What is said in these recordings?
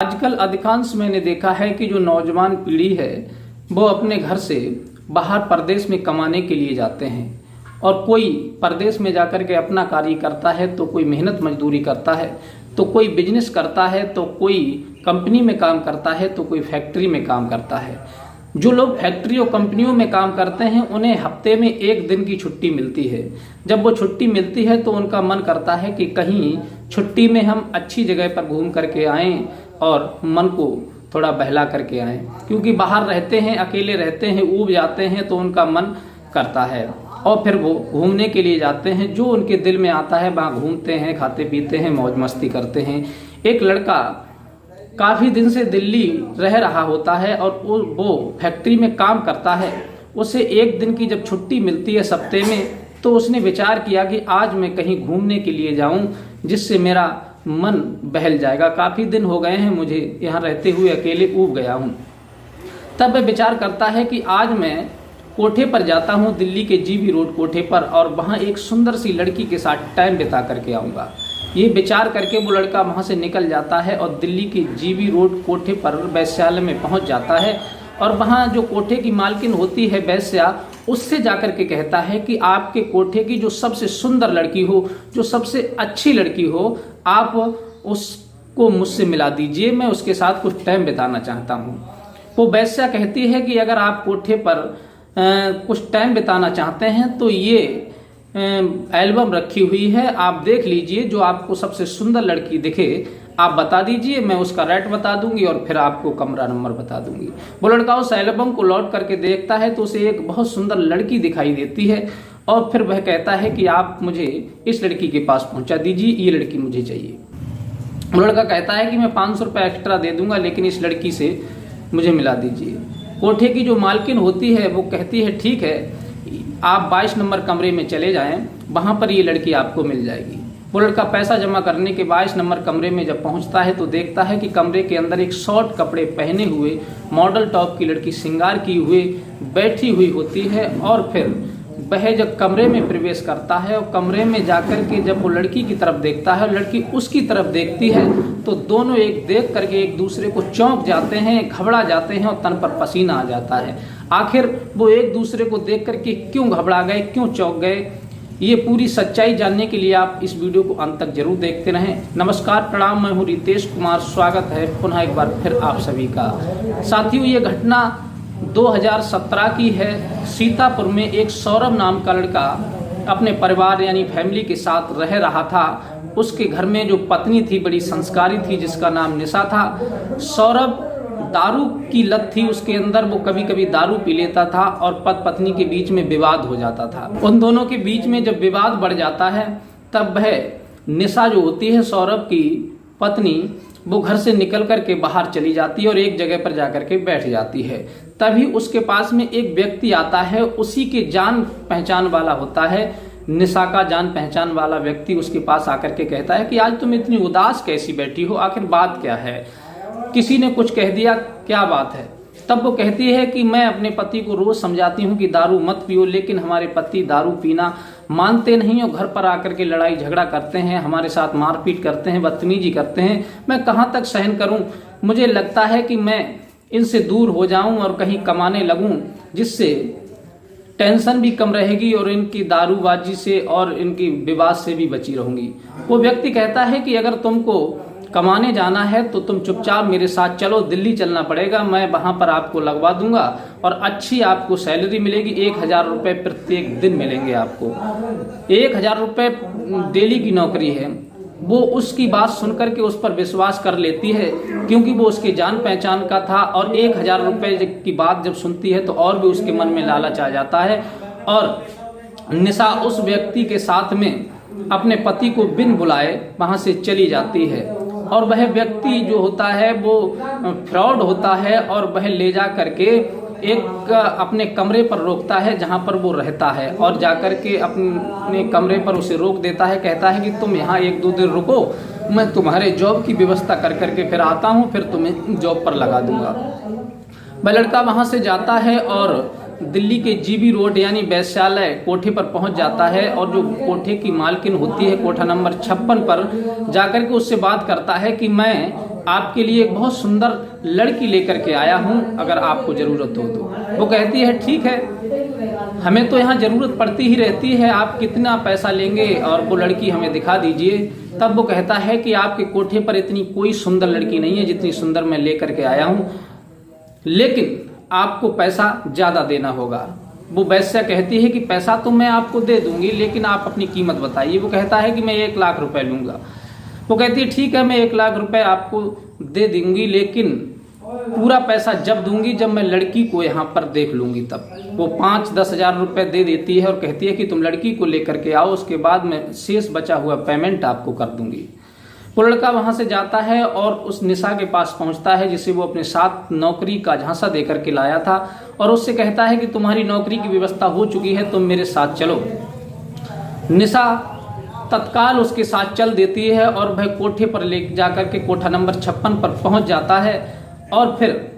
आजकल अधिकांश मैंने देखा है कि जो नौजवान पीढ़ी है वो अपने घर से बाहर परदेश में कमाने के लिए जाते हैं और कोई परदेश में जाकर के अपना कार्य करता है, तो कोई मेहनत मजदूरी करता है, तो कोई बिजनेस करता है, तो कोई कंपनी में काम करता है, तो कोई फैक्ट्री में काम करता है। जो लोग फैक्ट्री और कंपनियों में काम करते हैं उन्हें हफ्ते में एक दिन की छुट्टी मिलती है। जब वो छुट्टी मिलती है तो उनका मन करता है कि कहीं छुट्टी में हम अच्छी जगह पर घूम करके आएं और मन को थोड़ा बहला करके आएं, क्योंकि बाहर रहते हैं, अकेले रहते हैं, ऊब जाते हैं, तो उनका मन करता है और फिर वो घूमने के लिए जाते हैं। जो उनके दिल में आता है वहाँ घूमते हैं, खाते पीते हैं, मौज मस्ती करते हैं। एक लड़का काफ़ी दिन से दिल्ली रह रहा होता है और वो फैक्ट्री में काम करता है। उसे एक दिन की जब छुट्टी मिलती है हफ्ते में, तो उसने विचार किया कि आज मैं कहीं घूमने के लिए जाऊं जिससे मेरा मन बहल जाएगा। काफ़ी दिन हो गए हैं मुझे यहाँ रहते हुए, अकेले ऊब गया हूँ। तब वह विचार करता है कि आज मैं कोठे पर जाता हूँ, दिल्ली के जीबी रोड कोठे पर, और वहाँ एक सुंदर सी लड़की के साथ टाइम बिता करके आऊँगा। ये विचार करके वो लड़का वहाँ से निकल जाता है और दिल्ली के जीबी रोड कोठे पर वैश्यालय में पहुँच जाता है और वहाँ जो कोठे की मालकिन होती है वैश्या, उससे जाकर के कहता है कि आपके कोठे की जो सबसे सुंदर लड़की हो, जो सबसे अच्छी लड़की हो, आप उसको मुझसे मिला दीजिए, मैं उसके साथ कुछ टाइम बिताना चाहता हूँ। वो वैश्या कहती है कि अगर आप कोठे पर कुछ टाइम बिताना चाहते हैं तो ये एल्बम रखी हुई है, आप देख लीजिए, जो आपको सबसे सुंदर लड़की दिखे आप बता दीजिए, मैं उसका रेट बता दूंगी और फिर आपको कमरा नंबर बता दूंगी। वो लड़का उस एल्बम को लौट करके देखता है तो उसे एक बहुत सुंदर लड़की दिखाई देती है और फिर वह कहता है कि आप मुझे इस लड़की के पास पहुंचा दीजिए, ये लड़की मुझे चाहिए। वो लड़का कहता है कि मैं 500 रुपये एक्स्ट्रा दे दूंगा, लेकिन इस लड़की से मुझे मिला दीजिए। कोठे की जो मालकिन होती है वो कहती है ठीक है, आप 22 नंबर कमरे में चले जाएं, वहां पर ये लड़की आपको मिल जाएगी। वो लड़का पैसा जमा करने के 22 नंबर कमरे में जब पहुंचता है तो देखता है कि कमरे के अंदर एक शॉर्ट कपड़े पहने हुए मॉडल टॉप की लड़की श्रृंगार की हुई बैठी हुई होती है। और फिर वह जब कमरे में प्रवेश करता है और कमरे में जाकर के जब वो लड़की की तरफ देखता है, लड़की उसकी तरफ देखती है, तो दोनों एक देख करके एक दूसरे को चौंक जाते हैं, घबरा जाते हैं और तन पर पसीना आ जाता है। आखिर वो एक दूसरे को देख करके क्यों घबरा गए, क्यों चौंक गए, ये पूरी सच्चाई जानने के लिए आप इस वीडियो को अंत तक जरूर देखते रहें। नमस्कार, प्रणाम, मैं हूँ रितेश कुमार। स्वागत है पुनः एक बार फिर आप सभी का। साथियों, ये घटना 2017 की है। सीतापुर में एक सौरभ नाम का लड़का अपने परिवार यानी फैमिली के साथ रह रहा था। उसके घर में जो पत्नी थी बड़ी संस्कारी थी, जिसका नाम निशा था। सौरभ दारू की लत थी उसके अंदर, वो कभी कभी दारू पी लेता था और पति पत्नी के बीच में विवाद हो जाता था। उन दोनों के बीच में जब विवाद बढ़ जाता है तब वह निशा जो होती है सौरभ की पत्नी, वो घर से निकल करके बाहर चली जाती है और एक जगह पर जाकर के बैठ जाती है। तभी उसके पास में एक व्यक्ति आता है, उसी के जान पहचान वाला होता है, निशा का जान पहचान वाला व्यक्ति उसके पास आकर के कहता है कि आज तुम इतनी उदास कैसी बैठी हो, आखिर बात क्या है, किसी ने कुछ कह दिया, क्या बात है। तब वो कहती है कि मैं अपने पति को रोज समझाती हूँ कि दारू मत पियो, लेकिन हमारे पति दारू पीना मानते नहीं और घर पर आकर के लड़ाई झगड़ा करते हैं, हमारे साथ मारपीट करते हैं, बदतमीजी करते हैं। मैं कहाँ तक सहन करूँ, मुझे लगता है कि मैं इनसे दूर हो जाऊं और कहीं कमाने लगूं, जिससे टेंशन भी कम रहेगी और इनकी दारूबाजी से और इनकी विवाद से भी बची रहूंगी। वो व्यक्ति कहता है कि अगर तुमको कमाने जाना है तो तुम चुपचाप मेरे साथ चलो, दिल्ली चलना पड़ेगा, मैं वहां पर आपको लगवा दूंगा और अच्छी आपको सैलरी मिलेगी। 1000 रुपये प्रत्येक दिन मिलेंगे आपको। 1000 रुपये डेली की नौकरी है। वो उसकी बात सुनकर के उस पर विश्वास कर लेती है, क्योंकि वो उसके जान पहचान का था और 1000 रुपये की बात जब सुनती है तो और भी उसके मन में लालच आ जाता है और निशा उस व्यक्ति के साथ में अपने पति को बिन बुलाए वहां से चली जाती है। और वह व्यक्ति जो होता है वो फ्रॉड होता है और वह ले जा करके एक अपने कमरे पर रोकता है जहां पर वो रहता है और जाकर के अपने कमरे पर उसे रोक देता है। कहता है कि तुम यहाँ 1-2 दिन रुको, मैं तुम्हारे जॉब की व्यवस्था कर करके फिर आता हूँ, फिर तुम्हें जॉब पर लगा दूंगा। वह लड़का वहां से जाता है और दिल्ली के जीबी रोड यानी वैश्यालय कोठे पर पहुंच जाता है और जो कोठे की मालकिन होती है कोठा नंबर 56 पर जाकर के उससे बात करता है कि मैं आपके लिए एक बहुत सुंदर लड़की लेकर के आया हूं, अगर आपको जरूरत हो तो। वो कहती है ठीक है, हमें तो यहाँ जरूरत पड़ती ही रहती है, आप कितना पैसा लेंगे और वो लड़की हमें दिखा दीजिए। तब वो कहता है कि आपके कोठे पर इतनी कोई सुंदर लड़की नहीं है जितनी सुंदर मैं लेकर के आया हूं, लेकिन आपको पैसा ज्यादा देना होगा। वो वैश्या कहती है कि पैसा तो मैं आपको दे दूंगी, लेकिन आप अपनी कीमत बताइए। वो कहता है कि मैं 1 लाख रुपए लूंगा। वो कहती है ठीक है, मैं 1 लाख रुपए आपको दे दूंगी, लेकिन पूरा पैसा जब दूंगी जब मैं लड़की को यहाँ पर देख लूंगी तब। वो 5-10 हजार रुपए दे देती है और कहती है कि तुम लड़की को लेकर के आओ, उसके बाद मैं शेष बचा हुआ पेमेंट आपको कर दूंगी। वो लड़का वहां से जाता है और उस निशा के पास पहुंचता है जिसे वो अपने साथ नौकरी का झांसा देकर के लाया था, और उससे कहता है कि तुम्हारी नौकरी की व्यवस्था हो चुकी है, तुम मेरे साथ चलो। निशा तत्काल उसके साथ चल देती है और वह कोठे पर ले जाकर के कोठा नंबर 56 पर पहुंच जाता है और फिर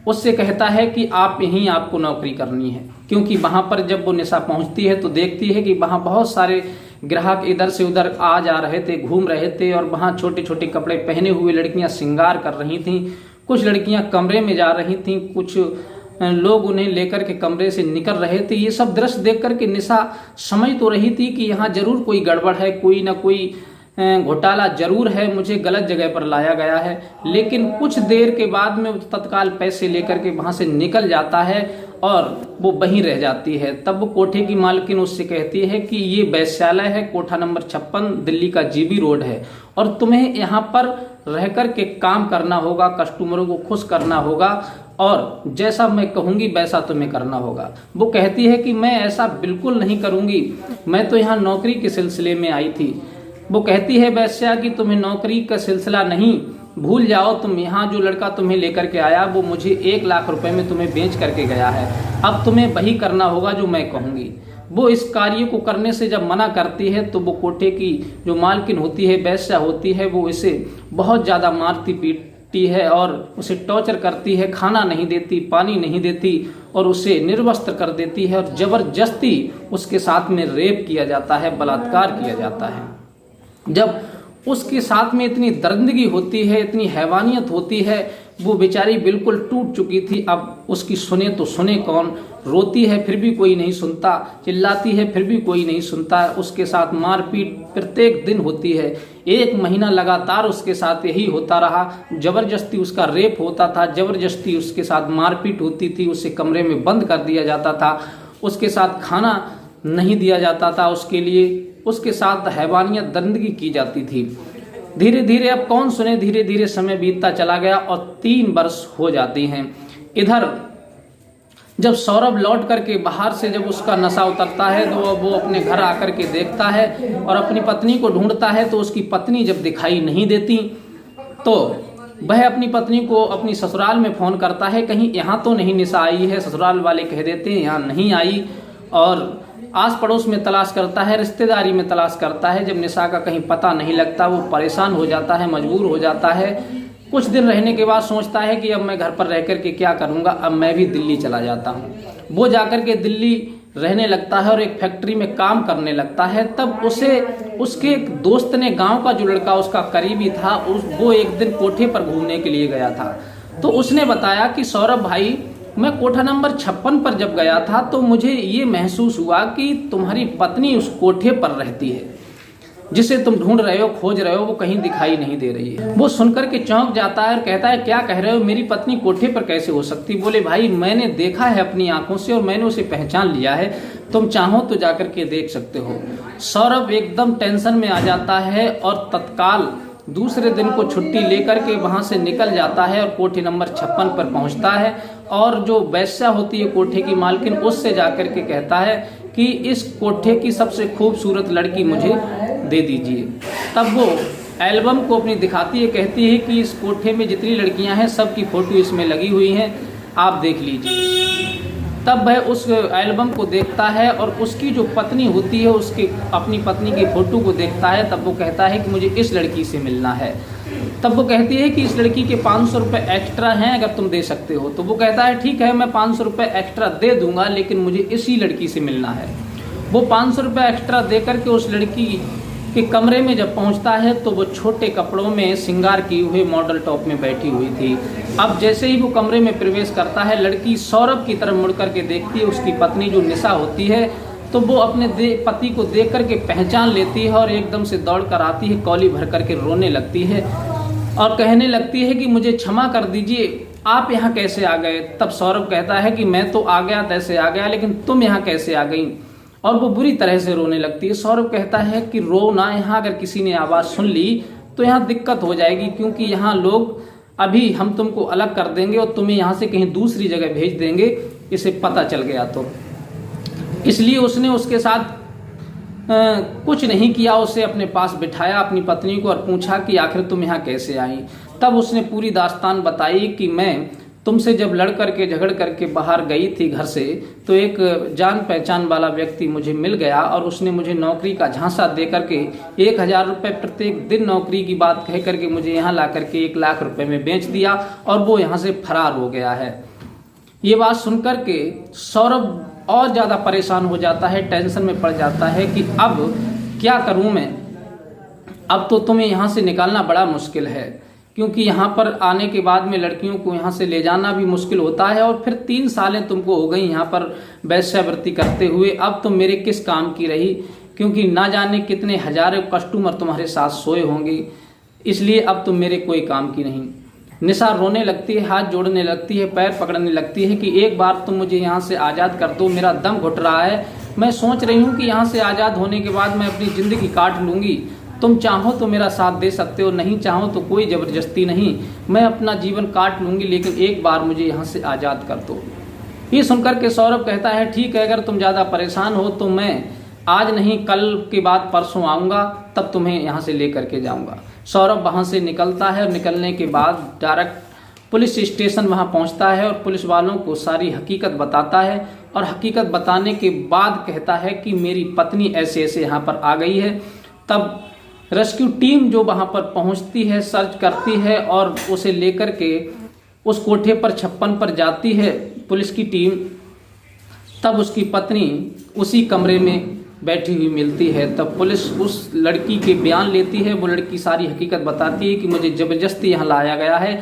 उससे कहता है कि आप यहीं आपको नौकरी करनी है, क्योंकि वहां पर जब वो निशा पहुंचती है तो देखती है कि वहां बहुत सारे ग्राहक इधर से उधर आ जा रहे थे, घूम रहे थे, और वहां छोटे छोटे कपड़े पहने हुए लड़कियां श्रृंगार कर रही थीं। कुछ लड़कियां कमरे में जा रही थीं, कुछ लोग उन्हें लेकर के कमरे से निकल रहे थे। ये सब दृश्य देख करके निशा समझ तो रही थी कि यहाँ जरूर कोई गड़बड़ है, कोई ना कोई घोटाला जरूर है, मुझे गलत जगह पर लाया गया है। लेकिन कुछ देर के बाद में तत्काल पैसे लेकर के वहां से निकल जाता है और वो वहीं रह जाती है। तब वो कोठे की मालकिन उससे कहती है कि ये वैश्यालय है, कोठा नंबर 56 दिल्ली का जीबी रोड है, और तुम्हें यहाँ पर रह कर के काम करना होगा, कस्टमरों को खुश करना होगा, और जैसा मैं कहूंगी वैसा तुम्हें करना होगा। वो कहती है कि मैं ऐसा बिल्कुल नहीं करूंगी, मैं तो यहाँ नौकरी के सिलसिले में आई थी। वो कहती है वैश्या कि तुम्हें नौकरी का सिलसिला नहीं, भूल जाओ, तुम यहाँ जो लड़का तुम्हें लेकर के आया वो मुझे 1 लाख रुपए में तुम्हें बेच करके गया है, अब तुम्हें वही करना होगा जो मैं कहूंगी। वो इस कार्य को करने से जब मना करती है तो वो कोठे की जो मालकिन होती है, वैश्या होती है, वो इसे बहुत ज्यादा मारती पीटती है और उसे टॉर्चर करती है, खाना नहीं देती, पानी नहीं देती, और उसे निर्वस्त्र कर देती है, और जबरदस्ती उसके साथ में रेप किया जाता है, बलात्कार किया जाता है। जब उसके साथ में इतनी दर्दगी होती है, इतनी हैवानियत होती है, वो बेचारी बिल्कुल टूट चुकी थी। अब उसकी सुने तो सुने कौन, रोती है फिर भी कोई नहीं सुनता, चिल्लाती है फिर भी कोई नहीं सुनता। उसके साथ मारपीट प्रत्येक दिन होती है। 1 महीना लगातार उसके साथ यही होता रहा, जबरदस्ती उसका रेप होता था, जबरदस्ती उसके साथ मारपीट होती थी, उसे कमरे में बंद कर दिया जाता था, उसके साथ खाना नहीं दिया जाता था, उसके लिए उसके साथ हैवानियत दर्दगी की जाती थी। धीरे धीरे अब कौन सुने, धीरे धीरे समय बीतता चला गया और 3 वर्ष हो जाती हैं। इधर जब सौरभ लौट करके बाहर से जब उसका नशा उतरता है तो वो अपने घर आकर के देखता है और अपनी पत्नी को ढूंढता है, तो उसकी पत्नी जब दिखाई नहीं देती तो वह अपनी पत्नी को अपनी ससुराल में फोन करता है, कहीं यहाँ तो नहीं निशा आई है। ससुराल वाले कह देते हैं यहाँ नहीं आई, और आस पड़ोस में तलाश करता है, रिश्तेदारी में तलाश करता है। जब निशा का कहीं पता नहीं लगता वो परेशान हो जाता है, मजबूर हो जाता है। कुछ दिन रहने के बाद सोचता है कि अब मैं घर पर रह कर के क्या करूंगा, अब मैं भी दिल्ली चला जाता हूँ। वो जाकर के दिल्ली रहने लगता है और एक फैक्ट्री में काम करने लगता है। तब उसे उसके एक दोस्त ने, गांव का जो लड़का उसका करीबी था, वो एक दिन कोठे पर घूमने के लिए गया था। तो उसने बताया कि सौरभ भाई, मैं कोठा नंबर 56 पर जब गया था तो मुझे ये महसूस हुआ कि तुम्हारी पत्नी उस कोठे पर रहती है, जिसे तुम ढूंढ रहे हो, खोज रहे हो, वो कहीं दिखाई नहीं दे रही है। वो सुनकर के चौंक जाता है और कहता है क्या कह रहे हो, मेरी पत्नी कोठे पर कैसे हो सकती। बोले भाई मैंने देखा है अपनी आंखों से और मैंने उसे पहचान लिया है, तुम चाहो तो जाकर के देख सकते हो। सौरभ एकदम टेंशन में आ जाता है और तत्काल दूसरे दिन को छुट्टी लेकर के वहां से निकल जाता है और कोठे नंबर 56 पर पहुंचता है, और जो वैश्या होती है कोठे की मालकिन, उससे जाकर के कहता है कि इस कोठे की सबसे खूबसूरत लड़की मुझे दे दीजिए। तब वो एल्बम को अपनी दिखाती है, कहती है कि इस कोठे में जितनी लड़कियां हैं सबकी फोटो इसमें लगी हुई हैं, आप देख लीजिए। तब वह उस एल्बम को देखता है और उसकी जो पत्नी होती है उसकी अपनी पत्नी की फोटो को देखता है। तब वो कहता है कि मुझे इस लड़की से मिलना है। तब वो कहती है कि इस लड़की के 500 रुपये एक्स्ट्रा हैं, अगर तुम दे सकते हो। तो वो कहता है ठीक है, मैं 500 रुपये एक्स्ट्रा दे दूंगा, लेकिन मुझे इसी लड़की से मिलना है। वो 500 रुपये एक्स्ट्रा दे करके उस लड़की कि कमरे में जब पहुंचता है तो वो छोटे कपड़ों में श्रृंगार किए हुए मॉडल टॉप में बैठी हुई थी। अब जैसे ही वो कमरे में प्रवेश करता है, लड़की सौरभ की तरफ मुड़ करके देखती है। उसकी पत्नी जो निशा होती है, तो वो अपने पति को देख करके पहचान लेती है और एकदम से दौड़ कर आती है, कौली भर करके रोने लगती है और कहने लगती है कि मुझे क्षमा कर दीजिए, आप यहाँ कैसे आ गए। तब सौरभ कहता है कि मैं तो आ गया, तैसे आ गया, लेकिन तुम यहाँ कैसे आ गई। और वो बुरी तरह से रोने लगती है। सौरभ कहता है कि रो ना, यहाँ अगर किसी ने आवाज़ सुन ली तो यहाँ दिक्कत हो जाएगी, क्योंकि यहाँ लोग अभी हम तुमको अलग कर देंगे और तुम्हें यहाँ से कहीं दूसरी जगह भेज देंगे, इसे पता चल गया तो। इसलिए उसने उसके साथ कुछ नहीं किया, उसे अपने पास बिठाया अपनी पत्नी को और पूछा कि आखिर तुम यहाँ कैसे आई। तब उसने पूरी दास्तान बताई कि मैं तुमसे जब लड़ करके झगड़ करके बाहर गई थी घर से, तो एक जान पहचान वाला व्यक्ति मुझे मिल गया और उसने मुझे नौकरी का झांसा दे करके 1000 रुपये प्रत्येक दिन नौकरी की बात कह करके मुझे यहाँ ला करके 1 लाख रुपए में बेच दिया और वो यहाँ से फरार हो गया है। ये बात सुनकर के सौरभ और ज़्यादा परेशान हो जाता है, टेंशन में पड़ जाता है कि अब क्या करूँ मैं, अब तो तुम्हें यहाँ से निकालना बड़ा मुश्किल है, क्योंकि यहाँ पर आने के बाद में लड़कियों को यहाँ से ले जाना भी मुश्किल होता है और फिर 3 सालें तुमको हो गई यहाँ पर वेश्यावृत्ति करते हुए, अब तुम मेरे किस काम की रही, क्योंकि ना जाने कितने हजारों कस्टमर तुम्हारे साथ सोए होंगे, इसलिए अब तुम मेरे कोई काम की नहीं। निशा रोने लगती है, हाथ जोड़ने लगती है, पैर पकड़ने लगती है कि एक बार तुम मुझे यहाँ से आज़ाद कर दो, मेरा दम घुट रहा है, मैं सोच रही हूँ कि यहाँ से आज़ाद होने के बाद मैं अपनी ज़िंदगी काट लूँगी, तुम चाहो तो मेरा साथ दे सकते हो, नहीं चाहो तो कोई ज़बरदस्ती नहीं, मैं अपना जीवन काट लूँगी, लेकिन एक बार मुझे यहाँ से आज़ाद कर दो। ये सुनकर के सौरभ कहता है ठीक है, अगर तुम ज़्यादा परेशान हो तो मैं आज नहीं कल के बाद परसों आऊँगा, तब तुम्हें यहाँ से ले करके जाऊँगा। सौरभ वहाँ से निकलता है और निकलने के बाद डायरेक्ट पुलिस स्टेशन वहाँ पहुँचता है और पुलिस वालों को सारी हकीकत बताता है और हकीकत बताने के बाद कहता है कि मेरी पत्नी ऐसे ऐसे यहाँ पर आ गई है। तब रेस्क्यू टीम जो वहाँ पर पहुँचती है, सर्च करती है और उसे लेकर के उस कोठे पर 56 पर जाती है पुलिस की टीम। तब उसकी पत्नी उसी कमरे में बैठी हुई मिलती है। तब पुलिस उस लड़की के बयान लेती है, वो लड़की सारी हकीकत बताती है कि मुझे ज़बरदस्ती यहाँ लाया गया है,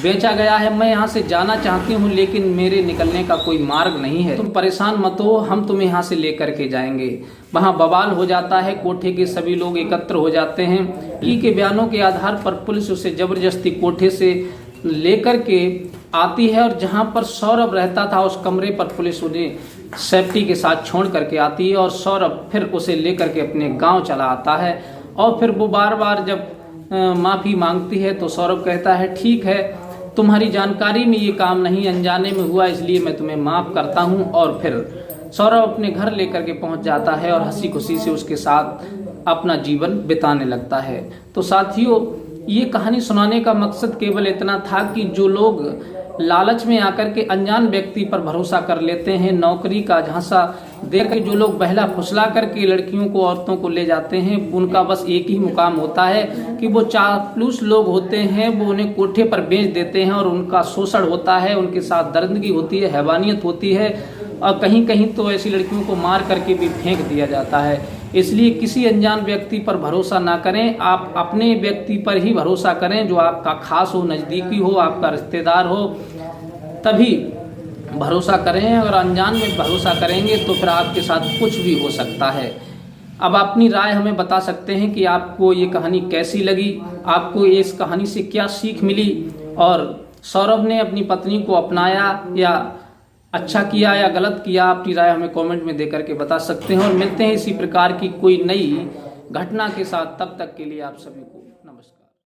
बेचा गया है, मैं यहाँ से जाना चाहती हूँ लेकिन मेरे निकलने का कोई मार्ग नहीं है, तुम परेशान मत हो, हम तुम्हें यहाँ से ले करके जाएंगे। वहाँ बवाल हो जाता है, कोठे के सभी लोग एकत्र हो जाते हैं। लड़की के बयानों के आधार पर पुलिस उसे ज़बरदस्ती कोठे से लेकर के आती है और जहाँ पर सौरभ रहता था उस कमरे पर पुलिस उन्हें सेफ्टी के साथ छोड़ करके आती है और सौरभ फिर उसे लेकर के अपने गांव चला आता है। और फिर वो बार बार जब माफ़ी मांगती है तो सौरभ कहता है ठीक है, तुम्हारी जानकारी में ये काम नहीं, अनजाने में हुआ, इसलिए मैं तुम्हें माफ़ करता हूँ। और फिर सौरभ अपने घर लेकर के पहुँच जाता है और हंसी खुशी से उसके साथ अपना जीवन बिताने लगता है। तो साथियों, ये कहानी सुनाने का मकसद केवल इतना था कि जो लोग लालच में आकर के अनजान व्यक्ति पर भरोसा कर लेते हैं, नौकरी का झांसा देकर जो लोग बहला फुसला करके लड़कियों को, औरतों को ले जाते हैं, उनका बस एक ही मुकाम होता है कि वो चापलूस लोग होते हैं, वो उन्हें कोठे पर बेच देते हैं और उनका शोषण होता है, उनके साथ दरिंदगी होती है, हैवानियत होती है और कहीं कहीं तो ऐसी लड़कियों को मार करके भी फेंक दिया जाता है। इसलिए किसी अनजान व्यक्ति पर भरोसा ना करें, आप अपने व्यक्ति पर ही भरोसा करें जो आपका खास हो, नज़दीकी हो, आपका रिश्तेदार हो, तभी भरोसा करें। अगर अनजान में भरोसा करेंगे तो फिर आपके साथ कुछ भी हो सकता है। अब अपनी राय हमें बता सकते हैं कि आपको ये कहानी कैसी लगी, आपको इस कहानी से क्या सीख मिली और सौरभ ने अपनी पत्नी को अपनाया या अच्छा किया या गलत किया। अपनी राय हमें कमेंट में देकर के बता सकते हैं और मिलते हैं इसी प्रकार की कोई नई घटना के साथ। तब तक के लिए आप सभी को